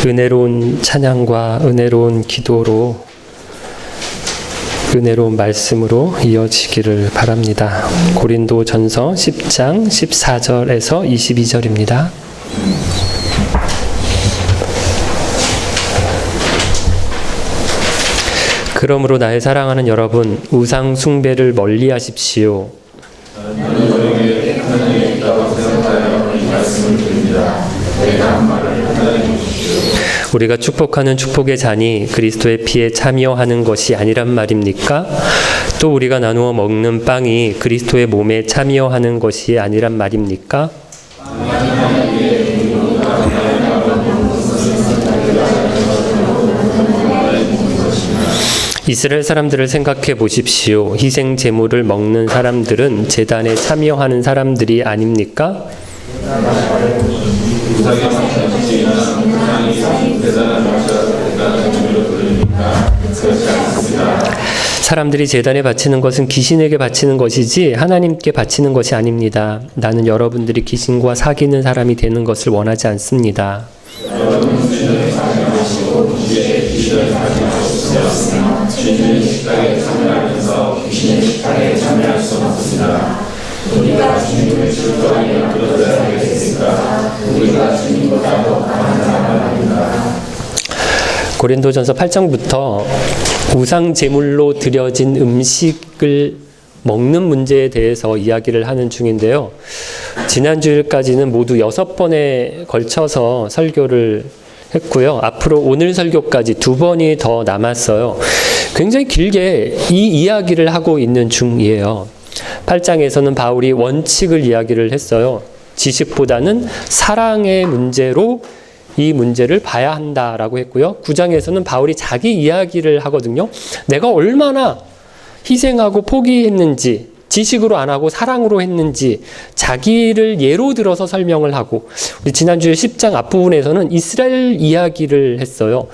은혜로운 찬양과 은혜로운 기도로 은혜로운 말씀으로 이어지기를 바랍니다. 고린도전서 10장 14절에서 22절입니다. 그러므로 나의 사랑하는 여러분, 우상 숭배를 멀리 하십시오. 우리가 축복하는 축복의 잔이 그리스도의 피에 참여하는 것이 아니란 말입니까? 또 우리가 나누어 먹는 빵이 그리스도의 몸에 참여하는 것이 아니란 말입니까? 이스라엘 사람들을 생각해 보십시오. 희생 제물을 먹는 사람들은 제단에 참여하는 사람들이 아닙니까? 사람들이 제단에 바치는 것은 귀신에게 바치는 것이지 하나님께 바치는 것이 아닙니다. 나는 여러분들이 귀신과 사귀는 사람이 되는 것을 원하지 않습니다. 우리가 주님을 즐거워하며 그것을 하게 됐으니까 우리가 주님보다 더 강한 사람은 아닌가. 고린도전서 8장부터 우상 제물로 드려진 음식을 먹는 문제에 대해서 이야기를 하는 중인데요. 지난 주일까지는 모두 6번에 걸쳐서 설교를 했고요. 앞으로 오늘 설교까지 2번이 더 남았어요. 굉장히 길게 이 이야기를 하고 있는 중이에요. 8장에서는 바울이 원칙을 이야기를 했어요. 지식보다는 사랑의 문제로 이 문제를 봐야 한다라고 했고요. 9장에서는 바울이 자기 이야기를 하거든요. 내가 얼마나 희생하고 포기했는지, 지식으로 안 하고 사랑으로 했는지 자기를 예로 들어서 설명을 하고, 우리 지난주에 10장 앞부분에서는 이스라엘 이야기를 했어요.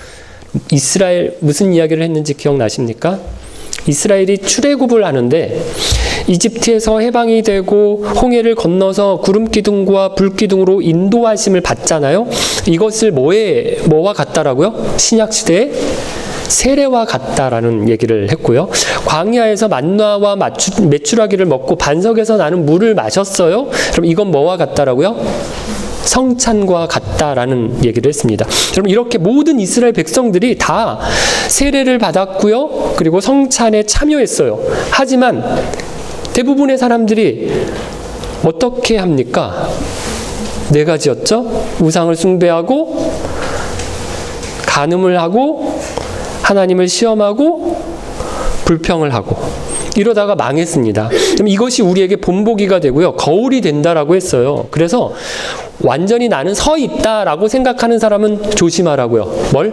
이스라엘 무슨 이야기를 했는지 기억나십니까? 이스라엘이 출애굽을 하는데 이집트에서 해방이 되고 홍해를 건너서 구름기둥과 불기둥으로 인도하심을 받잖아요. 이것을 뭐와 같다라고요? 신약시대의 세례와 같다라는 얘기를 했고요. 광야에서 만나와 메추라기를 먹고 반석에서 나는 물을 마셨어요. 그럼 이건 뭐와 같다라고요? 성찬과 같다라는 얘기를 했습니다. 여러분, 이렇게 모든 이스라엘 백성들이 다 세례를 받았고요. 그리고 성찬에 참여했어요. 하지만 대부분의 사람들이 어떻게 합니까? 4가지였죠? 우상을 숭배하고, 간음을 하고, 하나님을 시험하고, 불평을 하고, 이러다가 망했습니다. 그럼 이것이 우리에게 본보기가 되고요. 거울이 된다라고 했어요. 그래서 완전히 나는 서 있다라고 생각하는 사람은 조심하라고요. 뭘?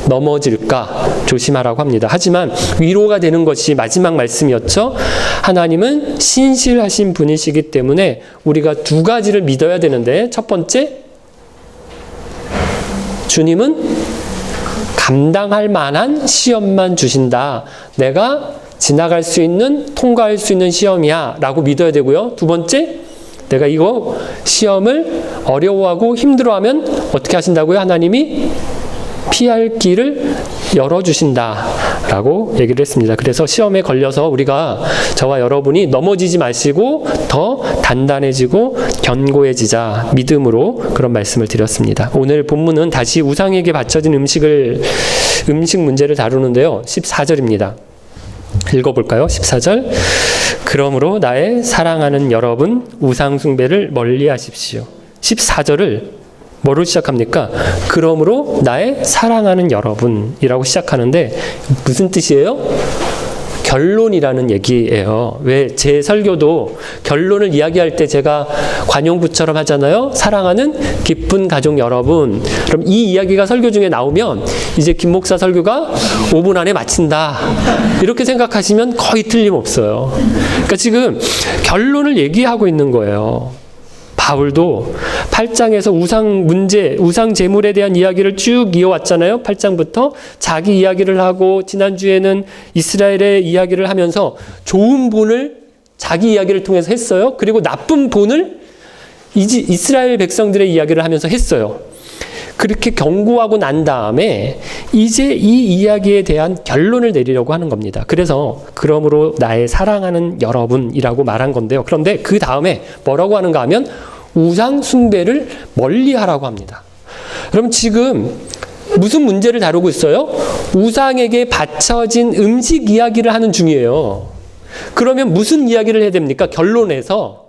넘어질까 조심하라고 합니다. 하지만 위로가 되는 것이 마지막 말씀이었죠. 하나님은 신실하신 분이시기 때문에 우리가 2가지를 믿어야 되는데, 첫 번째, 주님은 감당할 만한 시험만 주신다. 내가 지나갈 수 있는, 통과할 수 있는 시험이야 라고 믿어야 되고요. 2번째, 내가 이거 시험을 어려워하고 힘들어하면 어떻게 하신다고요? 하나님이 피할 길을 열어주신다 라고 얘기를 했습니다. 그래서 시험에 걸려서 우리가, 저와 여러분이 넘어지지 마시고 더 단단해지고 견고해지자 믿음으로 그런 말씀을 드렸습니다. 오늘 본문은 다시 우상에게 바쳐진 음식 문제를 다루는데요. 14절입니다. 읽어볼까요? 14절. 그러므로 나의 사랑하는 여러분, 우상 숭배를 멀리 하십시오. 14절을 뭐로 시작합니까? 그러므로 나의 사랑하는 여러분이라고 시작하는데 무슨 뜻이에요? 결론이라는 얘기예요. 왜 제 설교도 결론을 이야기할 때 제가 관용구처럼 하잖아요. 사랑하는 기쁜 가족 여러분. 그럼 이 이야기가 설교 중에 나오면 이제 김 목사 설교가 5분 안에 마친다. 이렇게 생각하시면 거의 틀림없어요. 그러니까 지금 결론을 얘기하고 있는 거예요. 바울도 8장에서 우상 제물에 대한 이야기를 쭉 이어왔잖아요. 8장부터 자기 이야기를 하고, 지난주에는 이스라엘의 이야기를 하면서 좋은 본을 자기 이야기를 통해서 했어요. 그리고 나쁜 본을 이스라엘 백성들의 이야기를 하면서 했어요. 그렇게 경고하고 난 다음에 이제 이 이야기에 대한 결론을 내리려고 하는 겁니다. 그래서 그러므로 나의 사랑하는 여러분이라고 말한 건데요. 그런데 그 다음에 뭐라고 하는가 하면 우상 숭배를 멀리하라고 합니다. 그럼 지금 무슨 문제를 다루고 있어요? 우상에게 바쳐진 음식 이야기를 하는 중이에요. 그러면 무슨 이야기를 해야 됩니까? 결론에서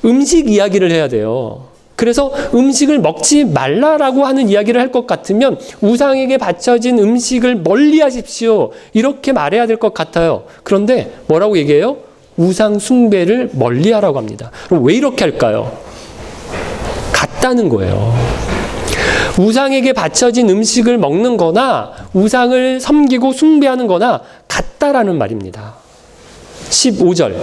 음식 이야기를 해야 돼요. 그래서 음식을 먹지 말라라고 하는 이야기를 할 것 같으면 우상에게 바쳐진 음식을 멀리 하십시오. 이렇게 말해야 될 것 같아요. 그런데 뭐라고 얘기해요? 우상 숭배를 멀리 하라고 합니다. 그럼 왜 이렇게 할까요? 같다는 거예요. 우상에게 바쳐진 음식을 먹는 거나 우상을 섬기고 숭배하는 거나 같다라는 말입니다. 15절.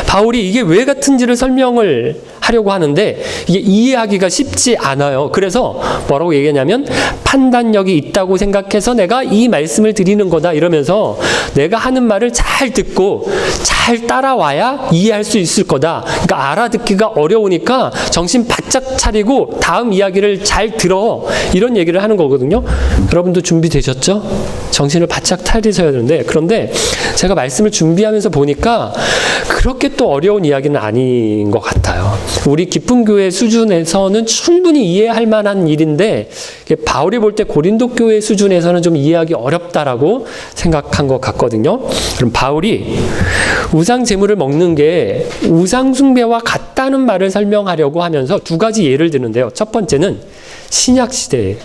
바울이 이게 왜 같은지를 설명을 하려고 하는데 이게 이해하기가 쉽지 않아요. 그래서 뭐라고 얘기하냐면 판단력이 있다고 생각해서 내가 이 말씀을 드리는 거다 이러면서 내가 하는 말을 잘 듣고 잘 따라와야 이해할 수 있을 거다. 그러니까 알아듣기가 어려우니까 정신 바짝 차리고 다음 이야기를 잘 들어. 이런 얘기를 하는 거거든요. 여러분도 준비되셨죠? 정신을 바짝 차리셔야 되는데 그런데 제가 말씀을 준비하면서 보니까 그렇게 또 어려운 이야기는 아닌 것 같아요. 우리 깊은 교회 수준에서는 충분히 이해할 만한 일인데 바울이 볼 때 고린도 교회 수준에서는 좀 이해하기 어렵다라고 생각한 것 같거든요. 그럼 바울이 우상 제물을 먹는 게 우상 숭배와 같다는 말을 설명하려고 하면서 두 가지 예를 드는데요. 첫 번째는 신약 시대에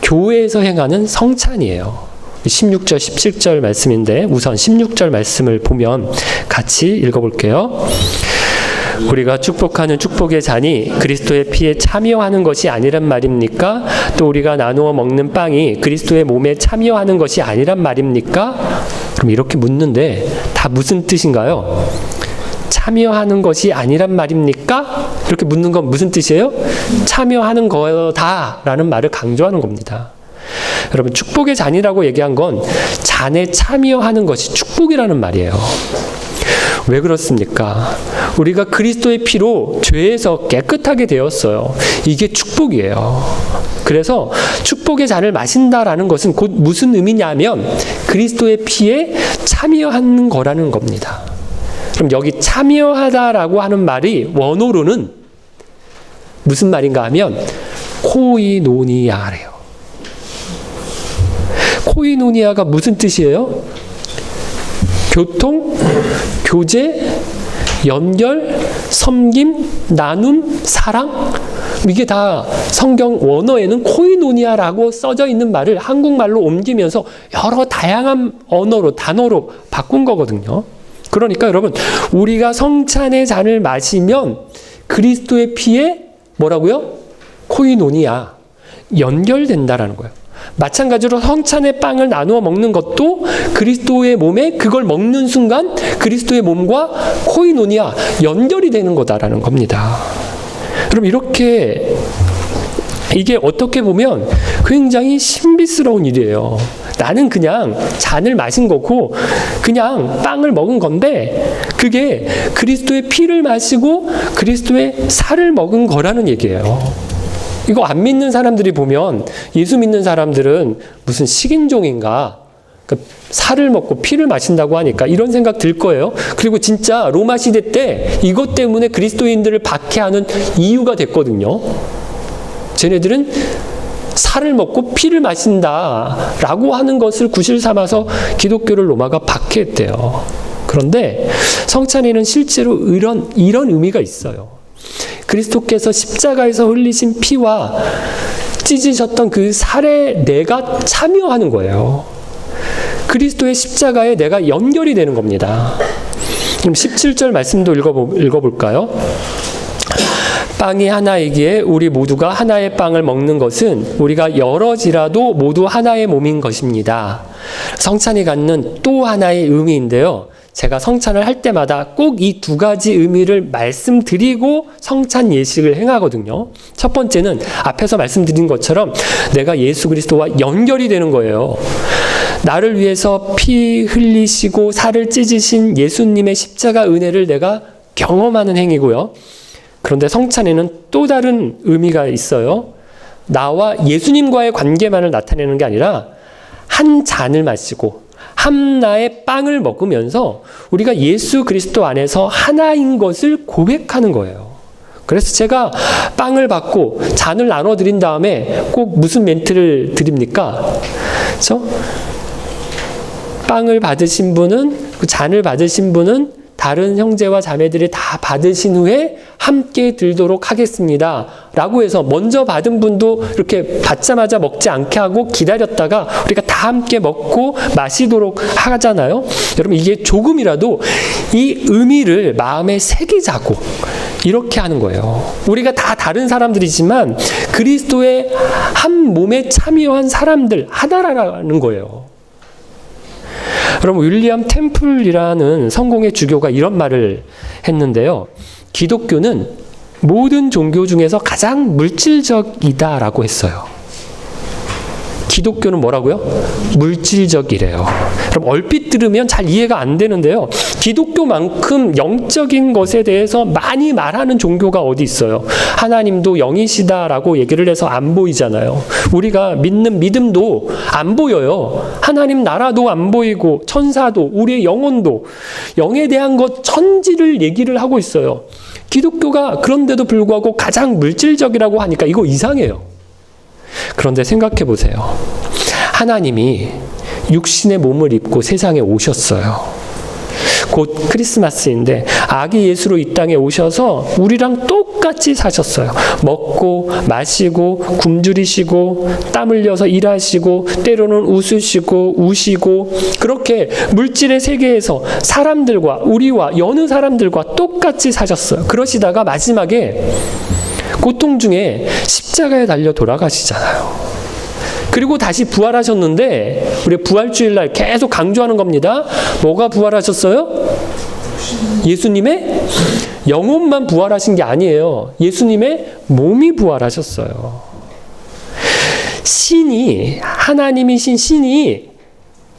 교회에서 행하는 성찬이에요. 16절, 17절 말씀인데 우선 16절 말씀을 보면 같이 읽어볼게요. 우리가 축복하는 축복의 잔이 그리스도의 피에 참여하는 것이 아니란 말입니까? 또 우리가 나누어 먹는 빵이 그리스도의 몸에 참여하는 것이 아니란 말입니까? 그럼 이렇게 묻는데 다 무슨 뜻인가요? 참여하는 것이 아니란 말입니까? 이렇게 묻는 건 무슨 뜻이에요? 참여하는 거다라는 말을 강조하는 겁니다. 여러분 축복의 잔이라고 얘기한 건 잔에 참여하는 것이 축복이라는 말이에요. 왜 그렇습니까? 우리가 그리스도의 피로 죄에서 깨끗하게 되었어요. 이게 축복이에요. 그래서 축복의 잔을 마신다라는 것은 곧 무슨 의미냐면 그리스도의 피에 참여하는 거라는 겁니다. 그럼 여기 참여하다라고 하는 말이 원어로는 무슨 말인가 하면 코이노니아래요. 코이노니아가 무슨 뜻이에요? 교통, 교제, 연결, 섬김, 나눔, 사랑. 이게 다 성경 원어에는 코이노니아라고 써져 있는 말을 한국말로 옮기면서 여러 다양한 언어로, 단어로 바꾼 거거든요. 그러니까 여러분, 우리가 성찬의 잔을 마시면 그리스도의 피에 뭐라고요? 코이노니아, 연결된다라는 거예요. 마찬가지로 성찬의 빵을 나누어 먹는 것도 그리스도의 몸에 그걸 먹는 순간 그리스도의 몸과 코이노니아 연결이 되는 거다라는 겁니다. 그럼 이렇게 이게 어떻게 보면 굉장히 신비스러운 일이에요. 나는 그냥 잔을 마신 거고 그냥 빵을 먹은 건데 그게 그리스도의 피를 마시고 그리스도의 살을 먹은 거라는 얘기예요. 이거 안 믿는 사람들이 보면 예수 믿는 사람들은 무슨 식인종인가? 그러니까 살을 먹고 피를 마신다고 하니까 이런 생각 들 거예요. 그리고 진짜 로마 시대 때 이것 때문에 그리스도인들을 박해하는 이유가 됐거든요. 쟤네들은 살을 먹고 피를 마신다라고 하는 것을 구실 삼아서 기독교를 로마가 박해했대요. 그런데 성찬에는 실제로 이런 의미가 있어요. 그리스도께서 십자가에서 흘리신 피와 찢으셨던 그 살에 내가 참여하는 거예요. 그리스도의 십자가에 내가 연결이 되는 겁니다. 그럼 17절 말씀도 읽어볼까요? 빵이 하나이기에 우리 모두가 하나의 빵을 먹는 것은 우리가 여럿이라도 모두 하나의 몸인 것입니다. 성찬이 갖는 또 하나의 의미인데요. 제가 성찬을 할 때마다 꼭 이 두 가지 의미를 말씀드리고 성찬 예식을 행하거든요. 첫 번째는 앞에서 말씀드린 것처럼 내가 예수 그리스도와 연결이 되는 거예요. 나를 위해서 피 흘리시고 살을 찢으신 예수님의 십자가 은혜를 내가 경험하는 행위고요. 그런데 성찬에는 또 다른 의미가 있어요. 나와 예수님과의 관계만을 나타내는 게 아니라 한 잔을 마시고 한나의 빵을 먹으면서 우리가 예수 그리스도 안에서 하나인 것을 고백하는 거예요. 그래서 제가 빵을 받고 잔을 나눠드린 다음에 꼭 무슨 멘트를 드립니까? 그래서 빵을 받으신 분은, 그 잔을 받으신 분은 다른 형제와 자매들이 다 받으신 후에 함께 들도록 하겠습니다. 라고 해서 먼저 받은 분도 이렇게 받자마자 먹지 않게 하고 기다렸다가 우리가 다 함께 먹고 마시도록 하잖아요. 여러분, 이게 조금이라도 이 의미를 마음에 새기자고 이렇게 하는 거예요. 우리가 다 다른 사람들이지만 그리스도의 한 몸에 참여한 사람들, 하나라는 거예요. 여러분, 윌리엄 템플이라는 성공의 주교가 이런 말을 했는데요. 기독교는 모든 종교 중에서 가장 물질적이다라고 했어요. 기독교는 뭐라고요? 물질적이래요. 그럼 얼핏 들으면 잘 이해가 안 되는데요. 기독교만큼 영적인 것에 대해서 많이 말하는 종교가 어디 있어요? 하나님도 영이시다라고 얘기를 해서 안 보이잖아요. 우리가 믿는 믿음도 안 보여요. 하나님 나라도 안 보이고 천사도 우리의 영혼도 영에 대한 것 천지를 얘기를 하고 있어요. 기독교가 그런데도 불구하고 가장 물질적이라고 하니까 이거 이상해요. 그런데 생각해 보세요. 하나님이 육신의 몸을 입고 세상에 오셨어요. 곧 크리스마스인데 아기 예수로 이 땅에 오셔서 우리랑 똑같이 사셨어요. 먹고 마시고 굶주리시고 땀 흘려서 일하시고 때로는 웃으시고 우시고 그렇게 물질의 세계에서 사람들과 우리와 여느 사람들과 똑같이 사셨어요. 그러시다가 마지막에 고통 중에 십자가에 달려 돌아가시잖아요. 그리고 다시 부활하셨는데 우리 부활주일날 계속 강조하는 겁니다. 뭐가 부활하셨어요? 예수님의 영혼만 부활하신 게 아니에요. 예수님의 몸이 부활하셨어요. 신이, 하나님이신 신이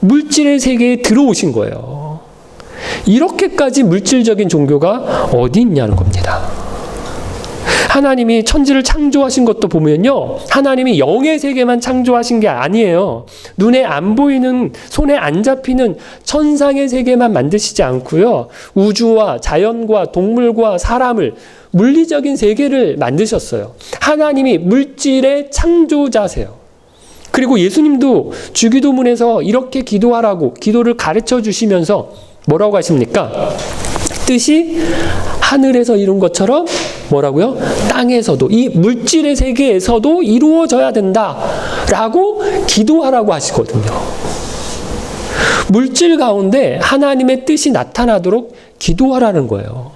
물질의 세계에 들어오신 거예요. 이렇게까지 물질적인 종교가 어디 있냐는 겁니다. 하나님이 천지를 창조하신 것도 보면요, 하나님이 영의 세계만 창조하신 게 아니에요. 눈에 안 보이는, 손에 안 잡히는 천상의 세계만 만드시지 않고요, 우주와 자연과 동물과 사람을, 물리적인 세계를 만드셨어요. 하나님이 물질의 창조자세요. 그리고 예수님도 주기도문에서 이렇게 기도하라고 기도를 가르쳐 주시면서 뭐라고 하십니까? 뜻이 하늘에서 이룬 것처럼 뭐라고요? 땅에서도, 이 물질의 세계에서도 이루어져야 된다라고 기도하라고 하시거든요. 물질 가운데 하나님의 뜻이 나타나도록 기도하라는 거예요.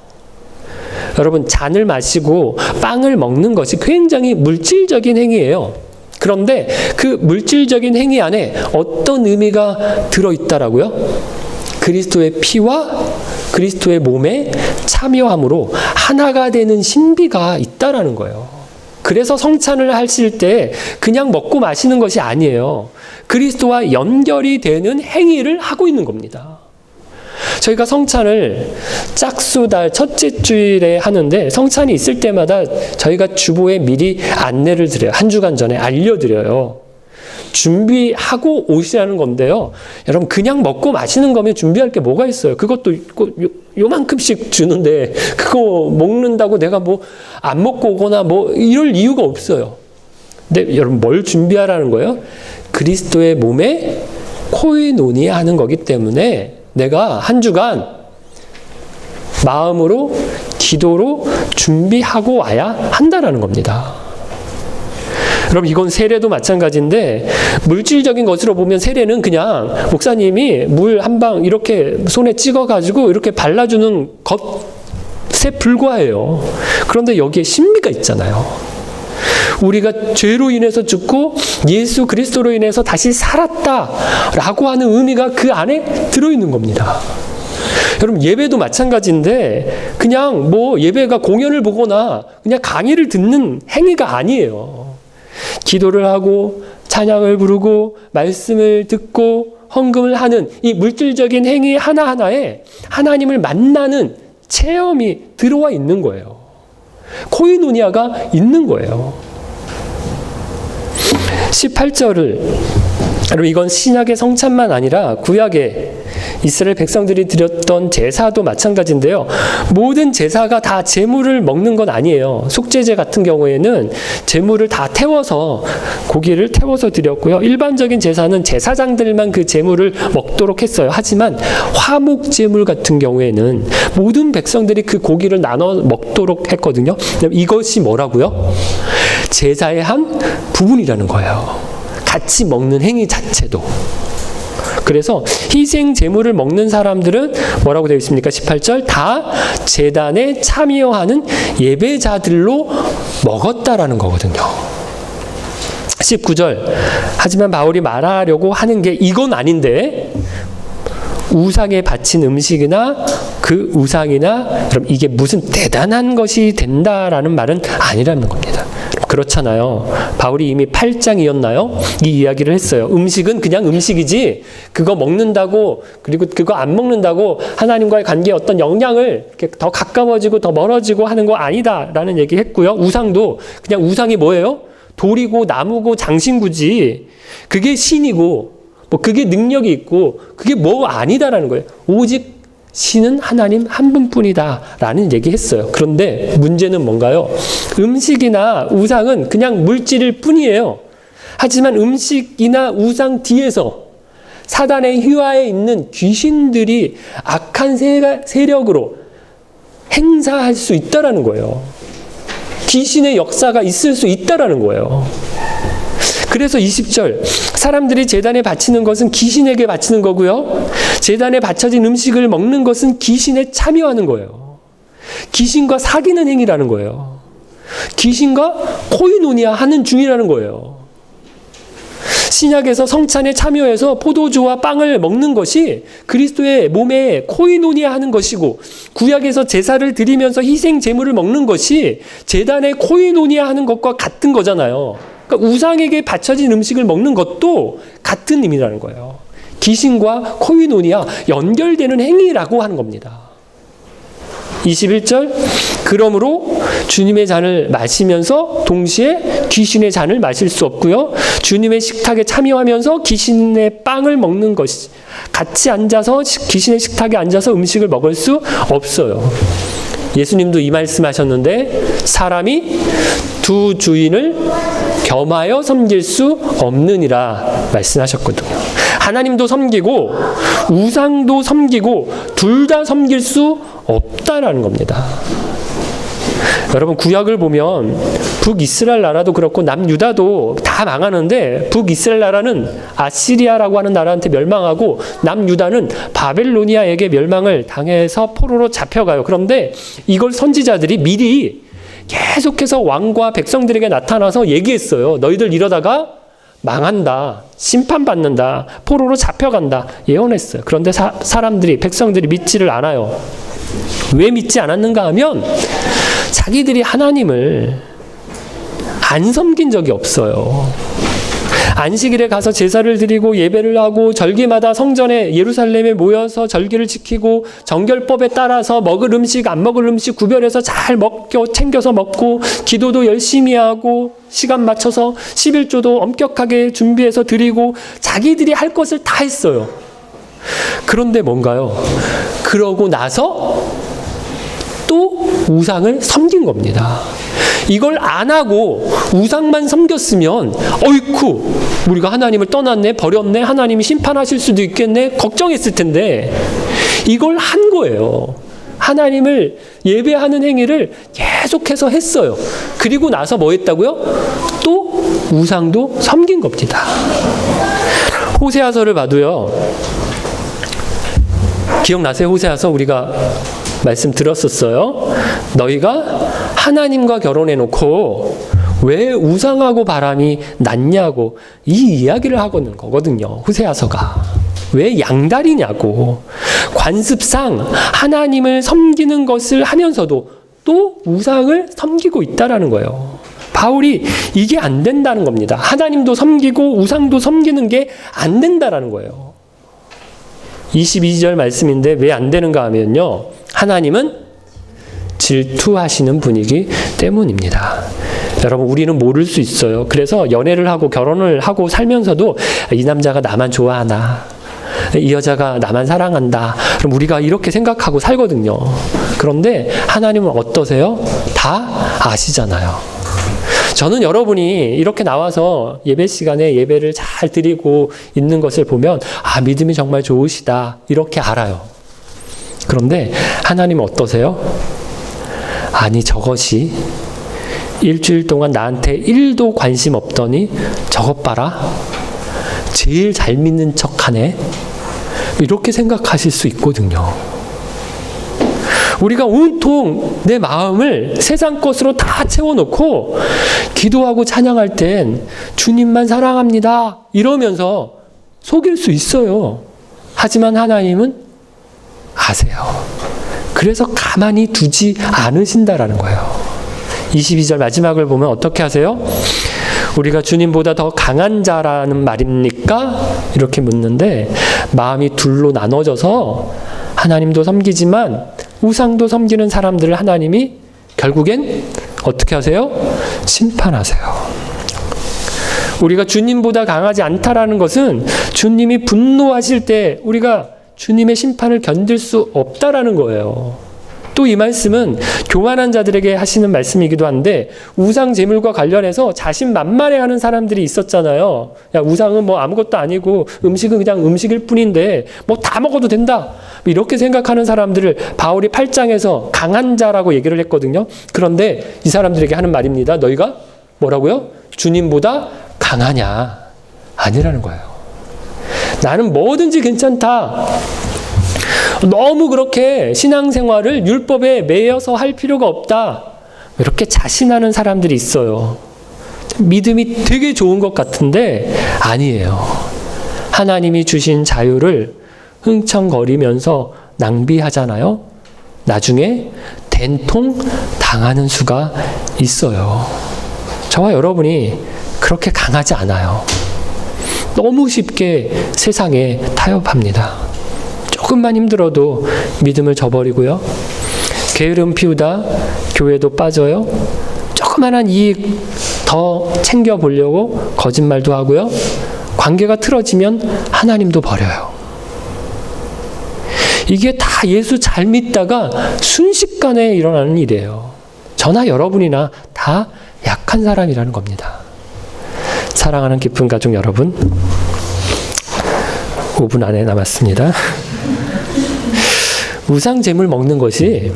여러분, 잔을 마시고 빵을 먹는 것이 굉장히 물질적인 행위예요. 그런데 그 물질적인 행위 안에 어떤 의미가 들어있다라고요? 그리스도의 피와 그리스도의 몸에 참여함으로 하나가 되는 신비가 있다라는 거예요. 그래서 성찬을 하실 때 그냥 먹고 마시는 것이 아니에요. 그리스도와 연결이 되는 행위를 하고 있는 겁니다. 저희가 성찬을 짝수달 첫째 주일에 하는데 성찬이 있을 때마다 저희가 주보에 미리 안내를 드려요. 한 주간 전에 알려드려요. 준비하고 오시라는 건데요. 여러분, 그냥 먹고 마시는 거면 준비할 게 뭐가 있어요? 그것도 요만큼씩 주는데 그거 먹는다고 내가 뭐 안 먹고 오거나 뭐 이럴 이유가 없어요. 근데 여러분, 뭘 준비하라는 거예요? 그리스도의 몸에 코이노니아 하는 거기 때문에 내가 한 주간 마음으로 기도로 준비하고 와야 한다라는 겁니다. 여러분, 이건 세례도 마찬가지인데 물질적인 것으로 보면 세례는 그냥 목사님이 물 한 방 이렇게 손에 찍어가지고 이렇게 발라주는 것에 불과해요. 그런데 여기에 신비가 있잖아요. 우리가 죄로 인해서 죽고 예수 그리스도로 인해서 다시 살았다라고 하는 의미가 그 안에 들어있는 겁니다. 여러분, 예배도 마찬가지인데 그냥 뭐 예배가 공연을 보거나 그냥 강의를 듣는 행위가 아니에요. 기도를 하고 찬양을 부르고 말씀을 듣고 헌금을 하는 이 물질적인 행위 하나하나에 하나님을 만나는 체험이 들어와 있는 거예요. 코이노니아가 있는 거예요. 18절을, 여러분 이건 신약의 성찬만 아니라 구약의 이스라엘 백성들이 드렸던 제사도 마찬가지인데요. 모든 제사가 다 제물을 먹는 건 아니에요. 속죄제 같은 경우에는 제물을 다 태워서, 고기를 태워서 드렸고요. 일반적인 제사는 제사장들만 그 제물을 먹도록 했어요. 하지만 화목 제물 같은 경우에는 모든 백성들이 그 고기를 나눠 먹도록 했거든요. 이것이 뭐라고요? 제사의 한 부분이라는 거예요. 같이 먹는 행위 자체도. 그래서 희생 제물을 먹는 사람들은 뭐라고 되어 있습니까? 18절, 다 제단에 참여하는 예배자들로 먹었다라는 거거든요. 19절, 하지만 바울이 말하려고 하는 게 이건 아닌데, 우상에 바친 음식이나 그 우상이나, 그럼 이게 무슨 대단한 것이 된다라는 말은 아니라는 겁니다. 그렇잖아요. 바울이 이미 8장이었나요? 이 이야기를 했어요. 음식은 그냥 음식이지, 그거 먹는다고, 그리고 그거 안 먹는다고 하나님과의 관계에 어떤 영향을 이렇게 더 가까워지고 더 멀어지고 하는 거 아니다라는 얘기 했고요. 우상도 그냥 우상이 뭐예요? 돌이고 나무고 장신구지, 그게 신이고 뭐 그게 능력이 있고 그게 뭐 아니다라는 거예요. 오직 신은 하나님 한 분뿐이다 라는 얘기했어요. 그런데 문제는 뭔가요? 음식이나 우상은 그냥 물질일 뿐이에요. 하지만 음식이나 우상 뒤에서 사단의 휘하에 있는 귀신들이 악한 세력으로 행사할 수 있다라는 거예요. 귀신의 역사가 있을 수 있다라는 거예요. 그래서 20절, 사람들이 제단에 바치는 것은 귀신에게 바치는 거고요. 제단에 바쳐진 음식을 먹는 것은 귀신에 참여하는 거예요. 귀신과 사귀는 행위라는 거예요. 귀신과 코이노니아 하는 중이라는 거예요. 신약에서 성찬에 참여해서 포도주와 빵을 먹는 것이 그리스도의 몸에 코이노니아 하는 것이고, 구약에서 제사를 드리면서 희생 제물을 먹는 것이 제단에 코이노니아 하는 것과 같은 거잖아요. 그러니까 우상에게 바쳐진 음식을 먹는 것도 같은 의미라는 거예요. 귀신과 코이노니아, 연결되는 행위라고 하는 겁니다. 21절, 그러므로 주님의 잔을 마시면서 동시에 귀신의 잔을 마실 수 없고요. 주님의 식탁에 참여하면서 귀신의 빵을 먹는 것이, 같이 앉아서 귀신의 식탁에 앉아서 음식을 먹을 수 없어요. 예수님도 이 말씀하셨는데, 사람이 두 주인을 겸하여 섬길 수 없느니라 말씀하셨거든요. 하나님도 섬기고 우상도 섬기고 둘 다 섬길 수 없다라는 겁니다. 여러분, 구약을 보면 북이스라엘 나라도 그렇고 남유다도 다 망하는데, 북이스라엘 나라는 아시리아라고 하는 나라한테 멸망하고 남유다는 바벨로니아에게 멸망을 당해서 포로로 잡혀가요. 그런데 이걸 선지자들이 미리 계속해서 왕과 백성들에게 나타나서 얘기했어요. 너희들 이러다가 망한다, 심판받는다, 포로로 잡혀간다 예언했어요. 그런데 사람들이, 백성들이 믿지를 않아요. 왜 믿지 않았는가 하면 자기들이 하나님을 안 섬긴 적이 없어요. 안식일에 가서 제사를 드리고 예배를 하고, 절기마다 성전에 예루살렘에 모여서 절기를 지키고, 정결법에 따라서 먹을 음식 안 먹을 음식 구별해서 잘 챙겨서 먹고, 기도도 열심히 하고, 시간 맞춰서 11조도 엄격하게 준비해서 드리고, 자기들이 할 것을 다 했어요. 그런데 뭔가요? 그러고 나서 또 우상을 섬긴 겁니다. 이걸 안 하고 우상만 섬겼으면, 어이쿠, 우리가 하나님을 떠났네, 버렸네, 하나님이 심판하실 수도 있겠네, 걱정했을 텐데, 이걸 한 거예요. 하나님을 예배하는 행위를 계속해서 했어요. 그리고 나서 뭐 했다고요? 또 우상도 섬긴 겁니다. 호세아서를 봐도요, 기억나세요? 호세아서 우리가 말씀 들었었어요. 너희가 하나님과 결혼해놓고 왜 우상하고 바람이 났냐고 이 이야기를 하고는 거거든요. 호세아서가. 왜 양다리냐고. 관습상 하나님을 섬기는 것을 하면서도 또 우상을 섬기고 있다라는 거예요. 바울이 이게 안 된다는 겁니다. 하나님도 섬기고 우상도 섬기는 게 안 된다라는 거예요. 22절 말씀인데 왜 안 되는가 하면요, 하나님은 질투하시는 분이기 때문입니다. 여러분, 우리는 모를 수 있어요. 그래서 연애를 하고 결혼을 하고 살면서도 이 남자가 나만 좋아하나, 이 여자가 나만 사랑한다, 그럼 우리가 이렇게 생각하고 살거든요. 그런데 하나님은 어떠세요? 다 아시잖아요. 저는 여러분이 이렇게 나와서 예배 시간에 예배를 잘 드리고 있는 것을 보면 믿음이 정말 좋으시다, 이렇게 알아요. 그런데 하나님은 어떠세요? 아니, 저것이 일주일 동안 나한테 1도 관심 없더니 저것 봐라, 제일 잘 믿는 척하네, 이렇게 생각하실 수 있거든요. 우리가 온통 내 마음을 세상 것으로 다 채워놓고 기도하고 찬양할 땐 주님만 사랑합니다 이러면서 속일 수 있어요. 하지만 하나님은 아세요. 그래서 가만히 두지 않으신다라는 거예요. 22절 마지막을 보면 어떻게 하세요? 우리가 주님보다 더 강한 자라는 말입니까? 이렇게 묻는데, 마음이 둘로 나눠져서 하나님도 섬기지만 우상도 섬기는 사람들을 하나님이 결국엔 어떻게 하세요? 심판하세요. 우리가 주님보다 강하지 않다라는 것은 주님이 분노하실 때 우리가 주님의 심판을 견딜 수 없다라는 거예요. 또 이 말씀은 교만한 자들에게 하시는 말씀이기도 한데, 우상 제물과 관련해서 자신만만해하는 사람들이 있었잖아요. 야, 우상은 뭐 아무것도 아니고 음식은 그냥 음식일 뿐인데 뭐 다 먹어도 된다, 이렇게 생각하는 사람들을 바울이 8장에서 강한 자라고 얘기를 했거든요. 그런데 이 사람들에게 하는 말입니다. 너희가 뭐라고요? 주님보다 강하냐? 아니라는 거예요. 나는 뭐든지 괜찮다, 너무 그렇게 신앙생활을 율법에 매여서 할 필요가 없다, 이렇게 자신하는 사람들이 있어요. 믿음이 되게 좋은 것 같은데 아니에요. 하나님이 주신 자유를 흥청거리면서 낭비하잖아요. 나중에 된통 당하는 수가 있어요. 저와 여러분이 그렇게 강하지 않아요. 너무 쉽게 세상에 타협합니다. 조금만 힘들어도 믿음을 저버리고요. 게으름 피우다 교회도 빠져요. 조그만한 이익 더 챙겨보려고 거짓말도 하고요. 관계가 틀어지면 하나님도 버려요. 이게 다 예수 잘 믿다가 순식간에 일어나는 일이에요. 저나 여러분이나 다 약한 사람이라는 겁니다. 사랑하는 깊은 가족 여러분, 5분 안에 남았습니다. 우상 제물 먹는 것이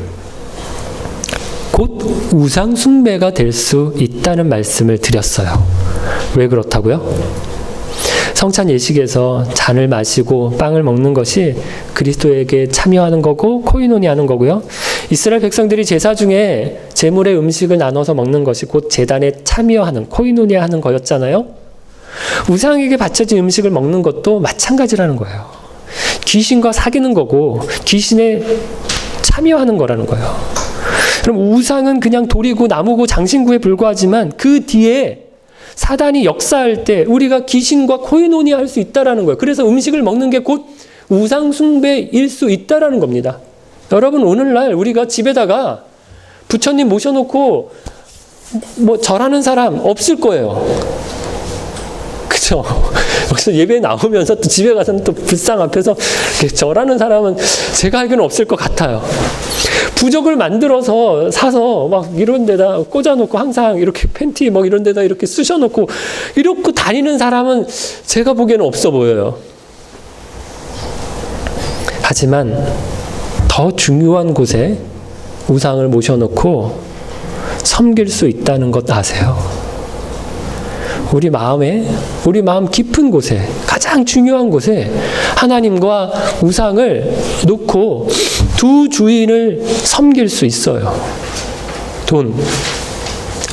곧 우상 숭배가 될 수 있다는 말씀을 드렸어요. 왜 그렇다고요? 성찬 예식에서 잔을 마시고 빵을 먹는 것이 그리스도에게 참여하는 거고 코이노니하는 거고요. 이스라엘 백성들이 제사 중에 제물의 음식을 나눠서 먹는 것이 곧 제단에 참여하는, 코이노니하는 거였잖아요. 우상에게 바쳐진 음식을 먹는 것도 마찬가지라는 거예요. 귀신과 사귀는 거고 귀신에 참여하는 거라는 거예요. 그럼 우상은 그냥 돌이고 나무고 장신구에 불과하지만 그 뒤에 사단이 역사할 때 우리가 귀신과 코이노니아 할 수 있다라는 거예요. 그래서 음식을 먹는 게 곧 우상 숭배일 수 있다라는 겁니다. 여러분, 오늘날 우리가 집에다가 부처님 모셔놓고 뭐 절하는 사람 없을 거예요. 그죠? 여기서 예배 나오면서 또 집에 가서는 또 불상 앞에서 절하는 사람은 제가 알기로는 없을 것 같아요. 부적을 만들어서 사서 막 이런 데다 꽂아놓고 항상 이렇게 팬티 막 이런 데다 이렇게 쑤셔놓고 이렇게 다니는 사람은 제가 보기에는 없어 보여요. 하지만 더 중요한 곳에 우상을 모셔놓고 섬길 수 있다는 것 아세요? 우리 마음 깊은 곳에, 가장 중요한 곳에 하나님과 우상을 놓고 두 주인을 섬길 수 있어요. 돈,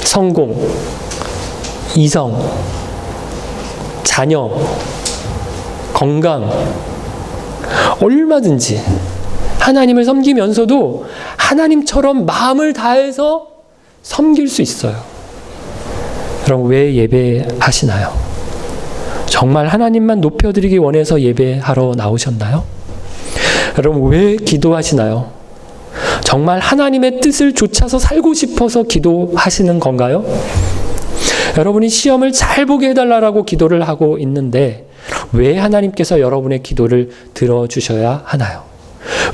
성공, 이성, 자녀, 건강, 얼마든지 하나님을 섬기면서도 하나님처럼 마음을 다해서 섬길 수 있어요. 여러분, 왜 예배하시나요? 정말 하나님만 높여드리기 원해서 예배하러 나오셨나요? 여러분, 왜 기도하시나요? 정말 하나님의 뜻을 좇아서 살고 싶어서 기도하시는 건가요? 여러분이 시험을 잘 보게 해달라고 기도를 하고 있는데 왜 하나님께서 여러분의 기도를 들어주셔야 하나요?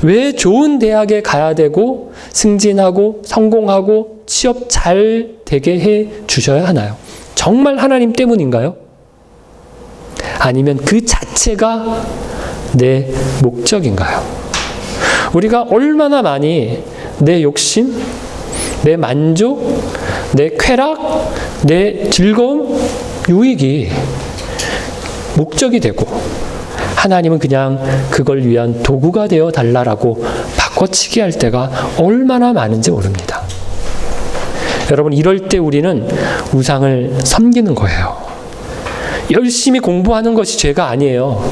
왜 좋은 대학에 가야 되고 승진하고 성공하고 취업 잘 되게 해 주셔야 하나요? 정말 하나님 때문인가요? 아니면 그 자체가 내 목적인가요? 우리가 얼마나 많이 내 욕심, 내 만족, 내 쾌락, 내 즐거움, 유익이 목적이 되고 하나님은 그냥 그걸 위한 도구가 되어 달라라고 바꿔치기 할 때가 얼마나 많은지 모릅니다. 여러분, 이럴 때 우리는 우상을 섬기는 거예요. 열심히 공부하는 것이 죄가 아니에요.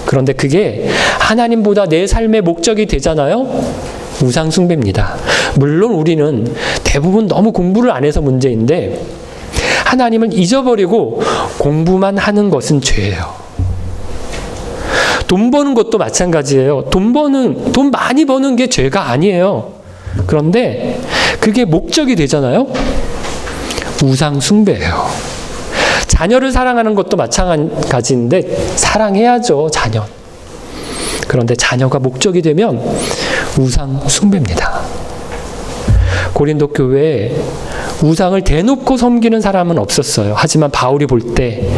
그런데 그게 하나님보다 내 삶의 목적이 되잖아요? 우상 숭배입니다. 물론 우리는 대부분 너무 공부를 안 해서 문제인데 하나님을 잊어버리고 공부만 하는 것은 죄예요. 돈 버는 것도 마찬가지예요. 돈 많이 버는 게 죄가 아니에요. 그런데 그게 목적이 되잖아요? 우상 숭배예요. 자녀를 사랑하는 것도 마찬가지인데 사랑해야죠, 자녀. 그런데 자녀가 목적이 되면 우상 숭배입니다. 고린도 교회에 우상을 대놓고 섬기는 사람은 없었어요. 하지만 바울이 볼 때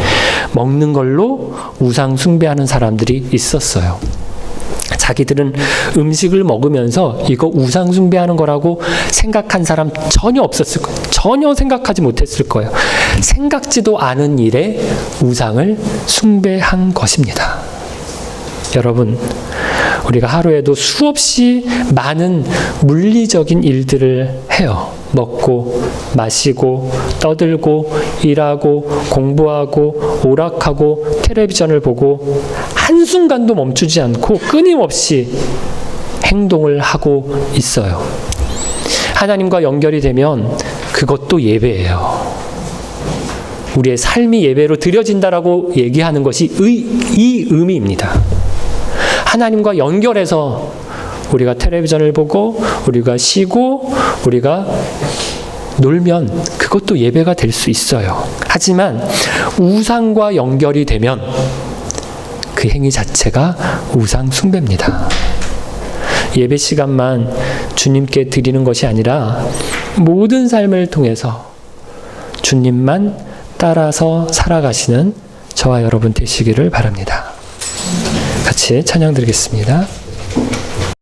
먹는 걸로 우상 숭배하는 사람들이 있었어요. 자기들은 음식을 먹으면서 이거 우상 숭배하는 거라고 생각한 사람 전혀 없었을 거예요. 전혀 생각하지 못했을 거예요. 생각지도 않은 일에 우상을 숭배한 것입니다. 여러분, 우리가 하루에도 수없이 많은 물리적인 일들을 해요. 먹고 마시고 떠들고 일하고 공부하고 오락하고 텔레비전을 보고 한순간도 멈추지 않고 끊임없이 행동을 하고 있어요. 하나님과 연결이 되면 그것도 예배예요. 우리의 삶이 예배로 드려진다라고 얘기하는 것이 이 의미입니다. 하나님과 연결해서 우리가 텔레비전을 보고 우리가 쉬고 우리가 놀면 그것도 예배가 될 수 있어요. 하지만 우상과 연결이 되면 그 행위 자체가 우상 숭배입니다. 예배 시간만 주님께 드리는 것이 아니라 모든 삶을 통해서 주님만 따라서 살아가시는 저와 여러분 되시기를 바랍니다. 같이 찬양 드리겠습니다.